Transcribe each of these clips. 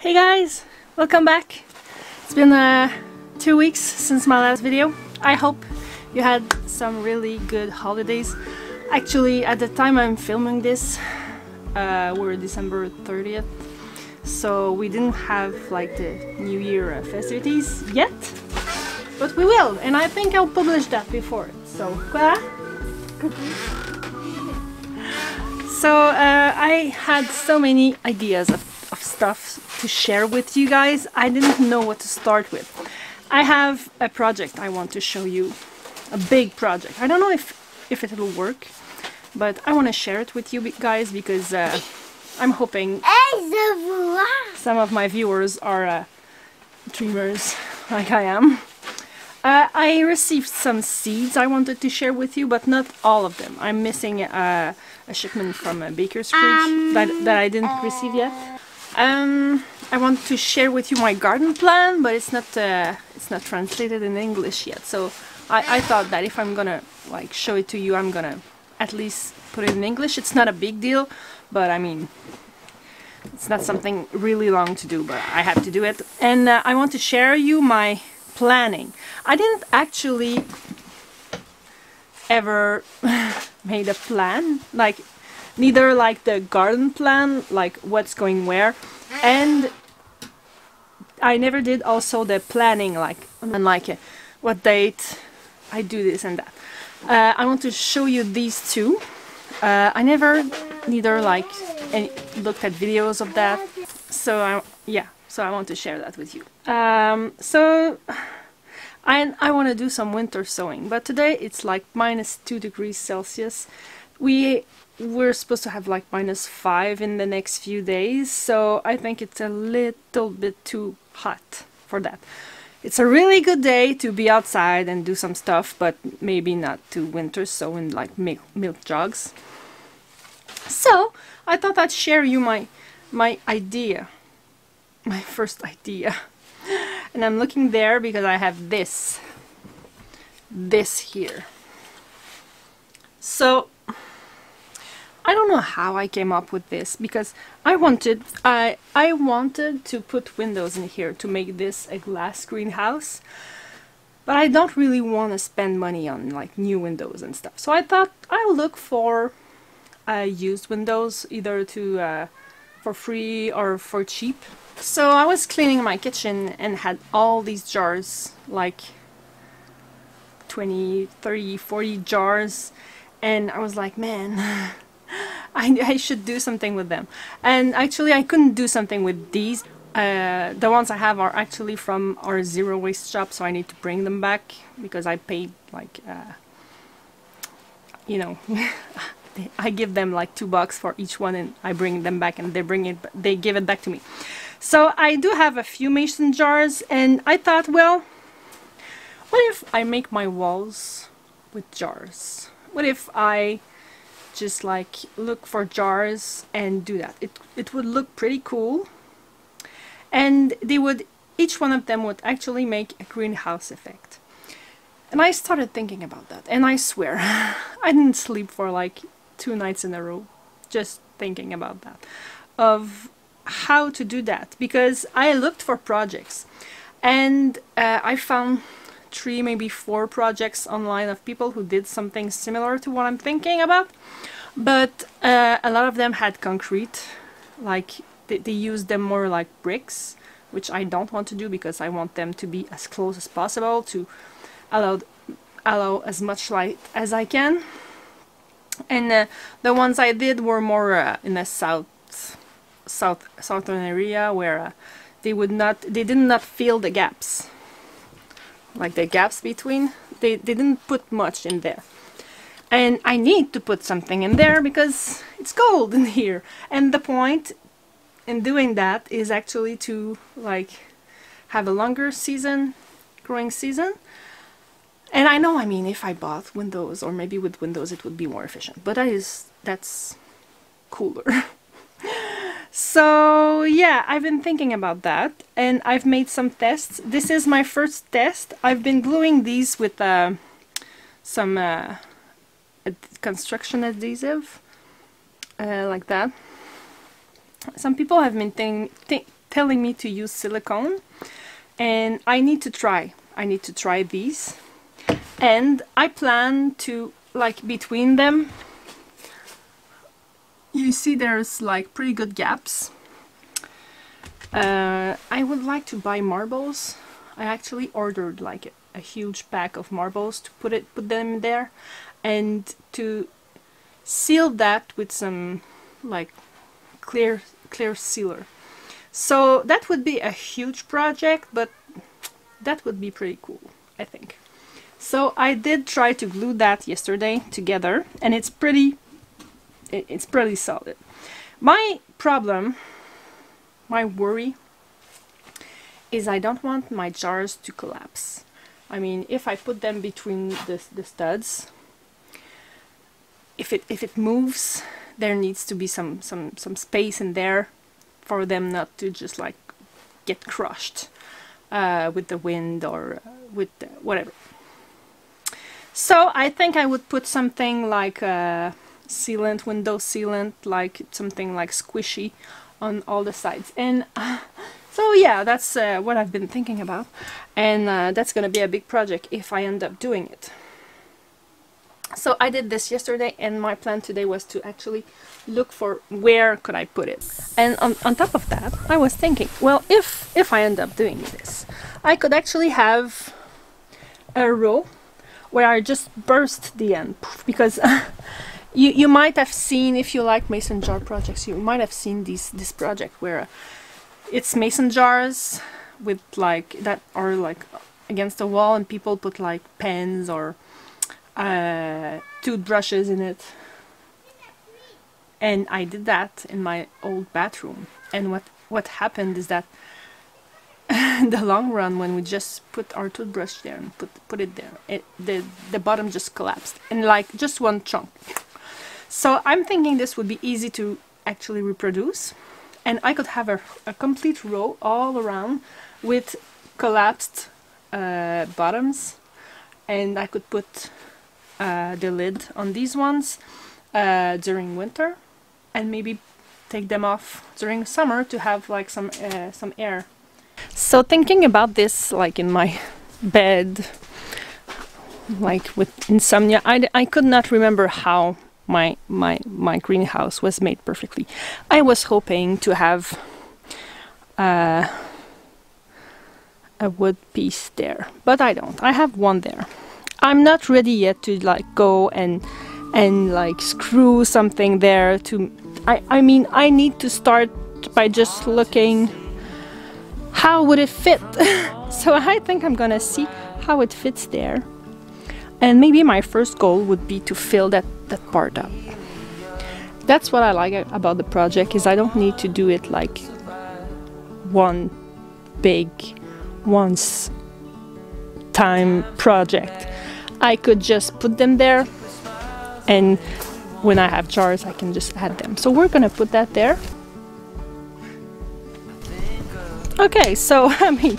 Hey guys, welcome back. It's been 2 weeks since my last video. I hope you had some really good holidays. Actually, at the time I'm filming this, we're December 30th, so we didn't have like the New Year festivities yet, but we will, and I think I'll publish that before it. So, voilà. So I had so many ideas of stuff to share with you guys. I didn't know what to start with. I have a project I want to show you, a big project. I don't know if it'll work, but I want to share it with you guys because I'm hoping some of my viewers are dreamers like I am. I received some seeds I wanted to share with you, but not all of them. I'm missing a shipment from Baker's Fridge that I didn't receive yet. I want to share with you my garden plan, but it's not translated in English yet. So I thought that if I'm gonna like show it to you, I'm gonna at least put it in English. It's not a big deal, but I mean, it's not something really long to do, but I have to do it. And I want to share you my planning. I didn't actually ever made a plan, like neither like the garden plan, like what's going where, and I never did also the planning, like on like what date I do this and that. I want to show you these two. I never neither like looked at videos of that, so so I want to share that with you. So I want to do some winter sowing, but today it's like -2 degrees Celsius. We're supposed to have like -5 in the next few days, so I think it's a little bit too hot for that. It's a really good day to be outside and do some stuff, but maybe not to winter sow in like milk jugs. So I thought I'd share you my idea, my first idea. And I'm looking there because I have this here. So I don't know how I came up with this, because I wanted to put windows in here to make this a glass greenhouse, but I don't really want to spend money on like new windows and stuff. So I thought I'll look for used windows, either for free or for cheap. So I was cleaning my kitchen and had all these jars, like 20, 30, 40 jars, and I was like, man, I should do something with them. And actually I couldn't do something with these. The ones I have are actually from our zero waste shop, so I need to bring them back because I paid like, you know, I give them like $2 for each one, and I bring them back and they give it back to me. So I do have a few mason jars, and I thought, well, what if I make my walls with jars? What if I just like look for jars and do that? It would look pretty cool, and each one of them would actually make a greenhouse effect. And I started thinking about that, and I swear I didn't sleep for like 2 nights in a row just thinking about that, of how to do that, because I looked for projects, and I found 3, maybe 4 projects online of people who did something similar to what I'm thinking about, but a lot of them had concrete, like they used them more like bricks, which I don't want to do because I want them to be as close as possible to allow as much light as I can. And the ones I did were more in the southern area, where they did not fill the gaps, like the gaps between. They didn't put much in there, and I need to put something in there because it's cold in here. And the point in doing that is actually to like have a longer growing season. And I know, I mean, if I bought windows, or maybe with windows it would be more efficient, but that's cooler. So yeah, I've been thinking about that, and I've made some tests. This is my first test. I've been gluing these with some construction adhesive, like that. Some people have been telling me to use silicone, and I need to try. I need to try these, and I plan to, like, between them, you see there's like pretty good gaps. I would like to buy marbles. I actually ordered like a huge pack of marbles to put them there, and to seal that with some like clear sealer. So that would be a huge project, but that would be pretty cool, I think. So I did try to glue that yesterday together, and it's pretty solid. My problem, my worry, is I don't want my jars to collapse. I mean, if I put them between the studs, if it moves, there needs to be some space in there for them not to just like get crushed with the wind or with whatever. So I think I would put something like a sealant, window sealant, like something like squishy on all the sides. And so yeah, that's what I've been thinking about, and that's gonna be a big project if I end up doing it. So I did this yesterday, and my plan today was to actually look for where could I put it. And on top of that, I was thinking, well, if I end up doing this, I could actually have a row where I just burst the end, because you might have seen, if you like mason jar projects, you might have seen this project where it's mason jars with like that are like against the wall, and people put like pens or toothbrushes in it. And I did that in my old bathroom, and what happened is that in the long run, when we just put our toothbrush there and put it there, the bottom just collapsed in like just one chunk. So I'm thinking this would be easy to actually reproduce, and I could have a complete row all around with collapsed bottoms, and I could put the lid on these ones during winter, and maybe take them off during summer to have like some air. So thinking about this, like in my bed, like with insomnia, I could not remember how my greenhouse was made perfectly. I was hoping to have a wood piece there, but I don't. I have one there. I'm not ready yet to like go and like screw something there to. I mean, I need to start by just looking how would it fit. So I think I'm gonna see how it fits there, and maybe my first goal would be to fill that part up. That's what I like about the project, is I don't need to do it like one big once time project. I could just put them there, and when I have jars I can just add them. So we're gonna put that there. Okay, so I mean,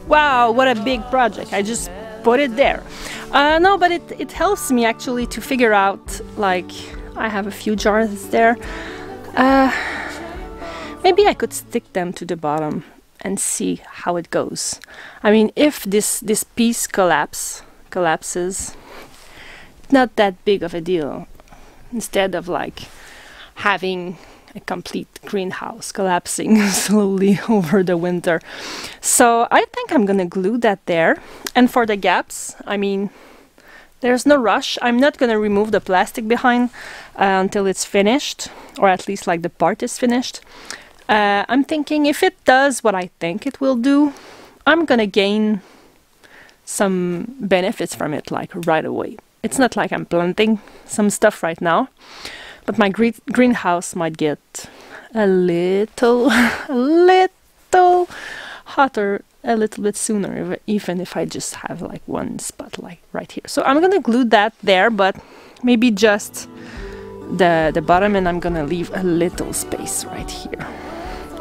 wow, what a big project. I just put it there. No, but it helps me actually to figure out, like, I have a few jars there. Maybe I could stick them to the bottom and see how it goes. I mean, if this piece collapses, not that big of a deal. Instead of like having a complete greenhouse collapsing slowly over the winter. So I think I'm gonna glue that there. And for the gaps, I mean, there's no rush. I'm not gonna remove the plastic behind until it's finished, or at least like the part is finished. I'm thinking if it does what I think it will do, I'm gonna gain some benefits from it like right away. It's not like I'm planting some stuff right now, but my greenhouse might get a little hotter a little bit sooner, even if I just have like one spot like right here. So I'm gonna glue that there, but maybe just the bottom, and I'm gonna leave a little space right here,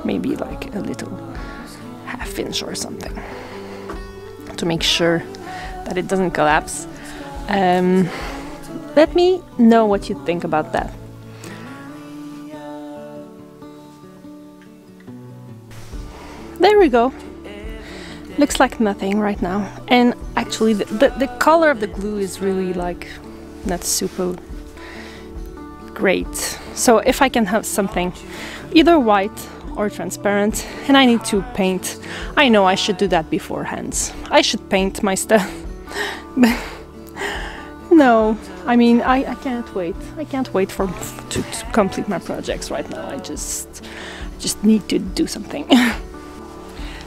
maybe like a little ½ inch or something, to make sure that it doesn't collapse. Let me know what you think about that. There we go. Looks like nothing right now. And actually the color of the glue is really like not super great. So if I can have something either white or transparent, and I need to paint. I know I should do that beforehand. I should paint my stuff. But no, I mean I can't wait. I can't wait to complete my projects right now. I just need to do something.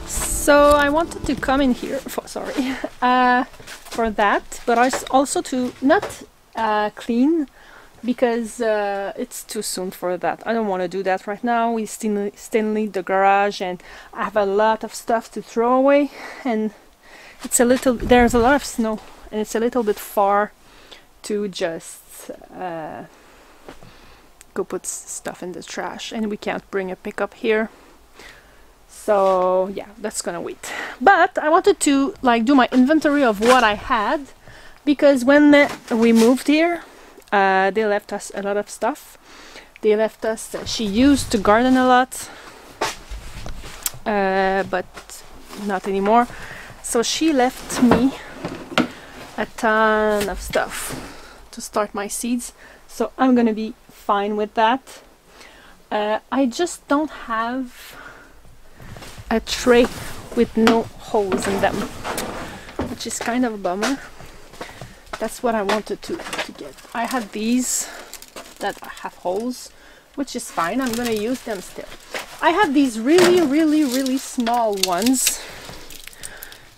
So I wanted to come in here for for that, but also to not clean, because it's too soon for that. I don't want to do that right now. We still need the garage, and I have a lot of stuff to throw away, and there's a lot of snow, and it's a little bit far to just go put stuff in the trash, and we can't bring a pickup here. So yeah, that's gonna wait. But I wanted to like do my inventory of what I had, because when we moved here, they left us a lot of stuff. They left us, she used to garden a lot, but not anymore. So she left me a ton of stuff to start my seeds. So I'm gonna be fine with that. I just don't have a tray with no holes in them, which is kind of a bummer. That's what I wanted to get. I had these that have holes, which is fine. I'm gonna use them still. I have these really small ones,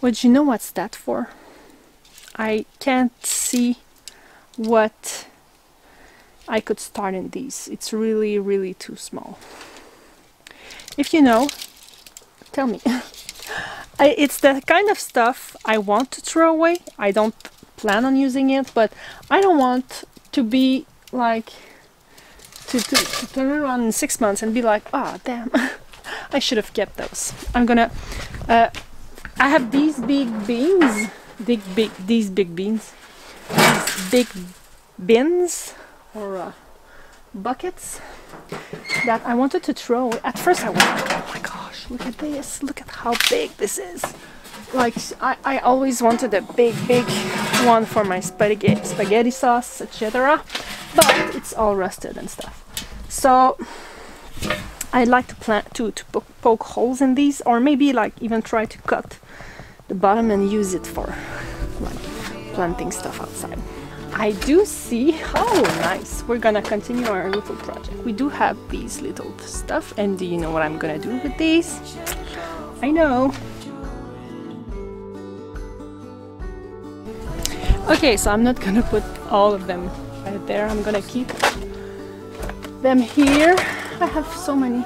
which, you know what's that for? I can't see what I could start in these. It's really too small. If you know, tell me. It's the kind of stuff I want to throw away. I don't plan on using it, but I don't want to be like to turn around in 6 months and be like, oh damn, I should have kept those. I'm gonna I have these big beans, these big bins or buckets that I wanted to throw. At first I was like, oh my gosh, look at this, look at how big this is. Like I always wanted a big one for my spaghetti sauce, etc. But it's all rusted and stuff. So I'd like to poke holes in these, or maybe like even try to cut the bottom and use it for like planting stuff outside. I do see, oh nice, we're gonna continue our little project. We do have these little stuff, and do you know what I'm gonna do with these? I know. Okay, so I'm not gonna put all of them right there. I'm gonna keep them here. I have so many.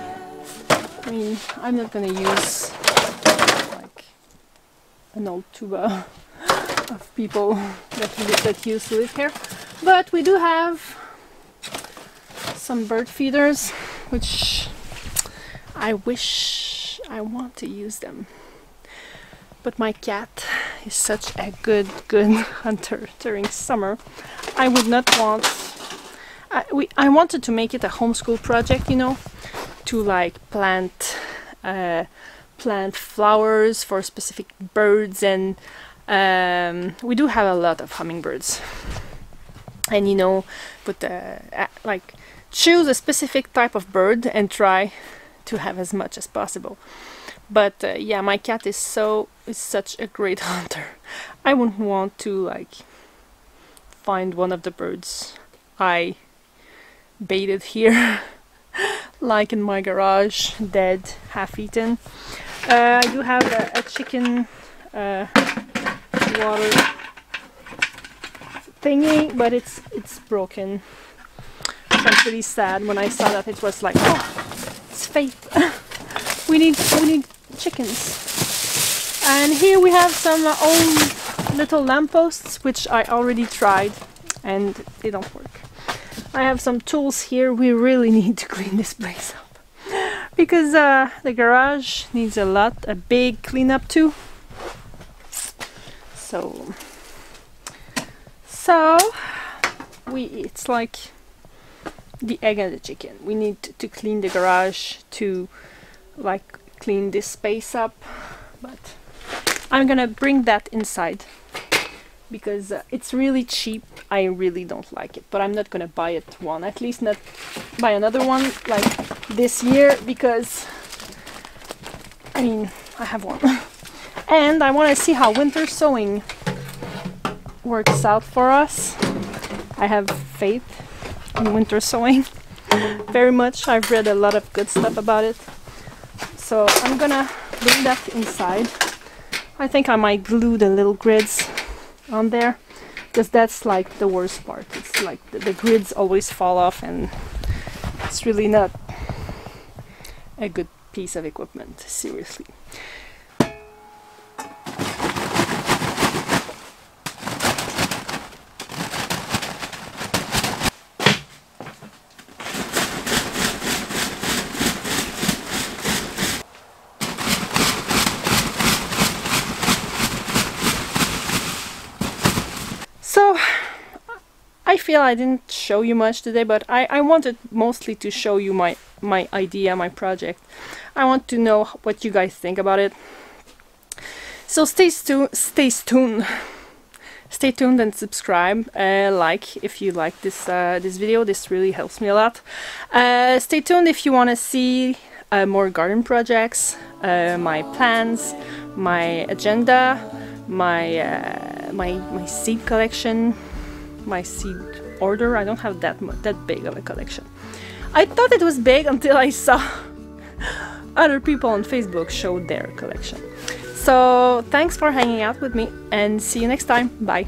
I mean, I'm not gonna use like an old tuba of people that used to live here, but we do have some bird feeders, which I wish I want to use them. But my cat is such a good hunter during summer. I would not want... I wanted to make it a homeschool project, you know, to like plant flowers for specific birds, and we do have a lot of hummingbirds. And you know, but like choose a specific type of bird and try to have as much as possible. But yeah, my cat is such a great hunter. I wouldn't want to like find one of the birds I baited here like in my garage, dead, half-eaten. I do have a chicken water thingy, but it's broken. So I'm pretty sad when I saw that. It was like, oh, it's fate. we need chickens. And here we have some old little lampposts, which I already tried and they don't work. I have some tools here. We really need to clean this place up because the garage needs a big cleanup too. So it's like the egg and the chicken. We need to clean the garage to like clean this space up, but I'm gonna bring that inside because it's really cheap. I really don't like it, but I'm not gonna buy it one, at least not buy another one like this year, because I mean I have one. And I want to see how winter sewing works out for us. I have faith in winter sewing very much. I've read a lot of good stuff about it, so I'm gonna bring that inside. I think I might glue the little grids on there, because that's like the worst part. It's like the grids always fall off, and it's really not a good piece of equipment, seriously. So I feel I didn't show you much today, but I wanted mostly to show you my idea, my project. I want to know what you guys think about it. So stay tuned and subscribe, like if you like this this video. This really helps me a lot. Stay tuned if you want to see more garden projects, my plans, my agenda, my seed collection, my seed order. I don't have that big of a collection. I thought it was big until I saw other people on Facebook show their collection. So thanks for hanging out with me, and see you next time. Bye.